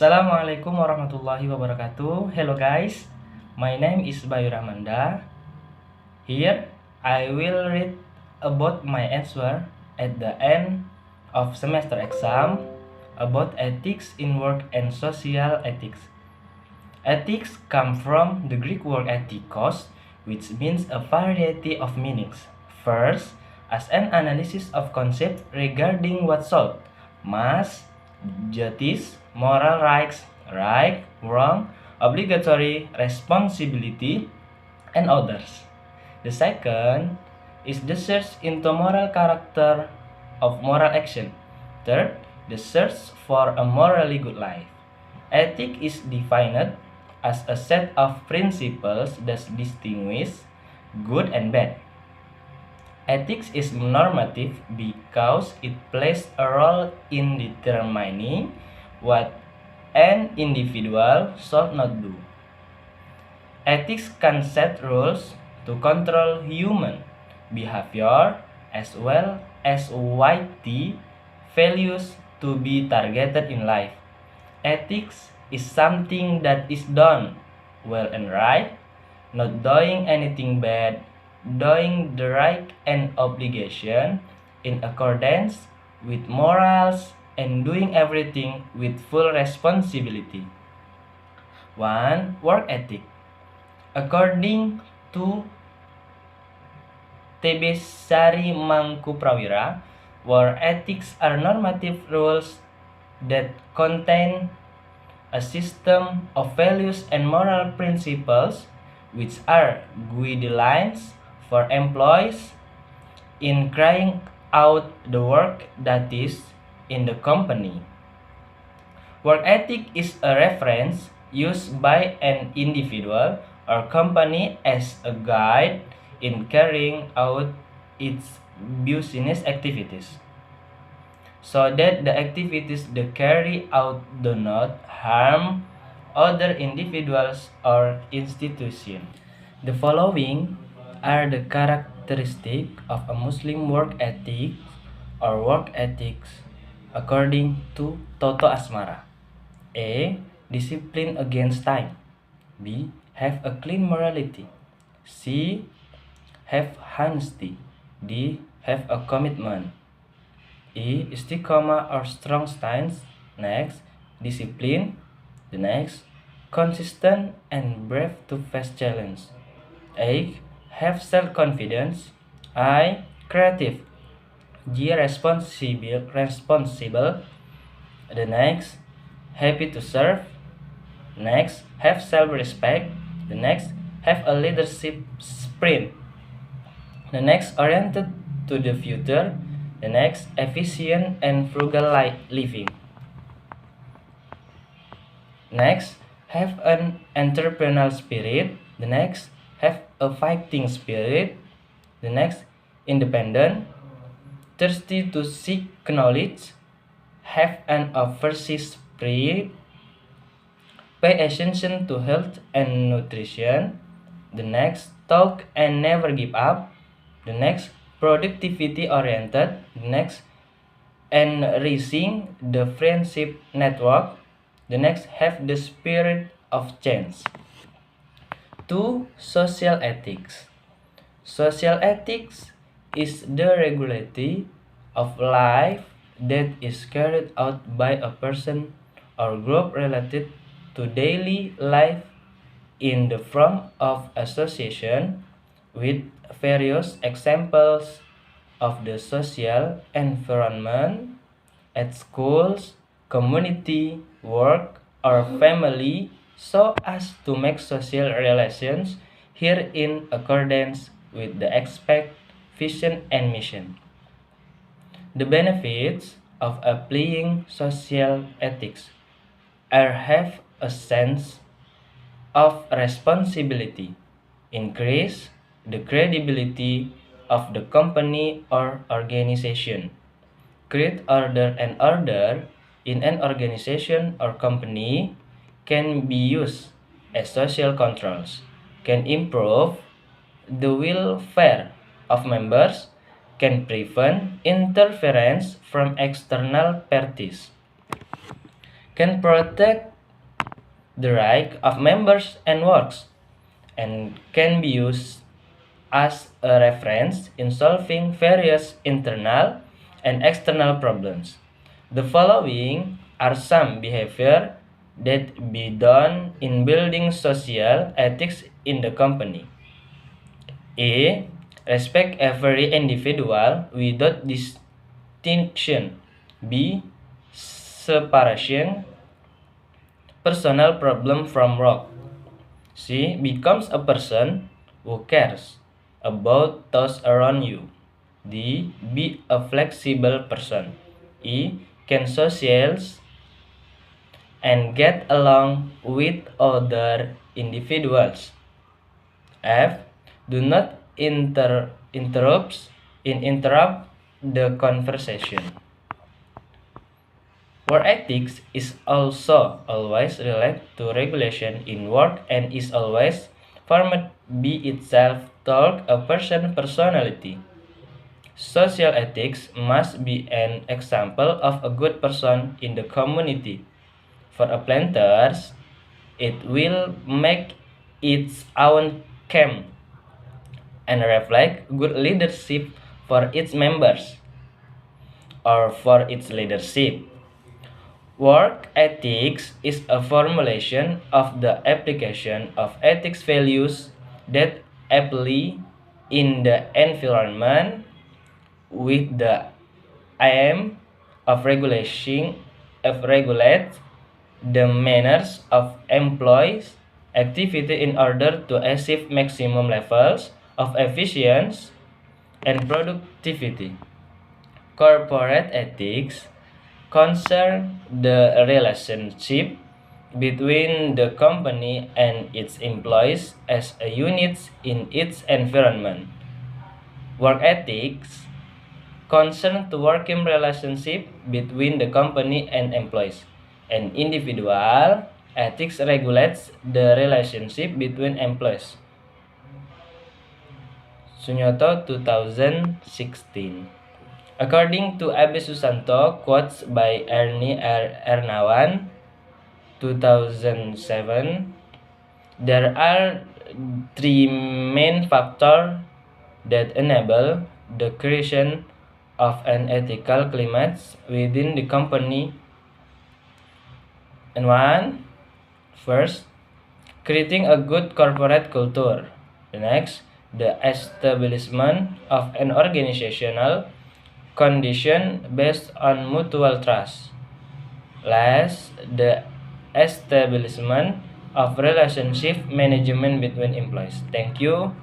Assalamualaikum warahmatullahi wabarakatuh. Hello guys, my name is Bayu Rahmanda. Here I will read about my answer at the end of semester exam about ethics in work and social ethics. Ethics come from the Greek word ethikos, which means a variety of meanings. First, as an analysis of concepts regarding what should, must, justice, moral rights, right, wrong, obligatory, responsibility, and others. The second is the search into moral character of moral action. Third, the search for a morally good life. Ethic is defined as a set of principles that distinguish good and bad. Ethics is normative because it plays a role in determining what an individual should not do. Ethics can set rules to control human behavior as well as witty values to be targeted in life. Ethics is something that is done well and right, not doing anything bad, doing the right and obligation in accordance with morals, and doing everything with full responsibility. 1. Work ethic. According to T.B. Sari Mangkuprawira, work ethics are normative rules that contain a system of values and moral principles which are guidelines for employees in carrying out the work that is in the company. Work ethic is a reference used by an individual or company as a guide in carrying out its business activities, so that the activities they carry out do not harm other individuals or institutions. The following are the characteristics of a Muslim work ethic or work ethics according to Toto Asmara. A. Discipline against time. B. Have a clean morality. C. Have honesty. D. Have a commitment. E. Istiqomah or strong stance. Next, discipline. The next, consistent and brave to face challenge. A. Have self-confidence. I. Creative. G. Responsible. The next, happy to serve. Next, have self-respect. The next, have a leadership spirit. The next, oriented to the future. The next, efficient and frugal living. Next, have an entrepreneurial spirit. The next, have a fighting spirit. The next, independent, thirsty to seek knowledge, have an overseas spirit, pay attention to health and nutrition. The next, talk and never give up. The next, productivity oriented. The next, enriching the friendship network. The next, have the spirit of change. 2. Social ethics. Social ethics is the regularity of life that is carried out by a person or group related to daily life in the form of association with various examples of the social environment at schools, community, work, or family, so as to make social relations here in accordance with the expect, vision, and mission. The benefits of applying social ethics are have a sense of responsibility, increase the credibility of the company or organization, create order and order in an organization or company, can be used as social controls, can improve the welfare of members, can prevent interference from external parties, can protect the right of members and works, and can be used as a reference in solving various internal and external problems. The following are some behavior that be done in building social ethics in the company. A. Respect every individual without distinction. B. Separation personal problem from work. C. Becomes a person who cares about those around you. D. Be a flexible person. E. Can socialize and get along with other individuals. F. Do not interrupt the conversation. Work ethics is also always related to regulation in work and is always formed be itself toward a person's personality. Social ethics must be an example of a good person in the community. For a planters, it will make its own camp and reflect good leadership for its members or for its leadership. Work ethics is a formulation of the application of ethics values that apply in the environment with the aim of regulate the manners of employees' activity in order to achieve maximum levels of efficiency and productivity. Corporate ethics concern the relationship between the company and its employees as a unit in its environment. Work ethics concern the working relationship between the company and employees. And individual ethics regulates the relationship between employees. Sunyoto 2016. According to Abe Susanto, quotes by Ernie Ernawan, 2007, there are three main factors that enable the creation of an ethical climate within the company. And first, creating a good corporate culture. The next, the establishment of an organizational condition based on mutual trust. Last, the establishment of relationship management between employees. Thank you.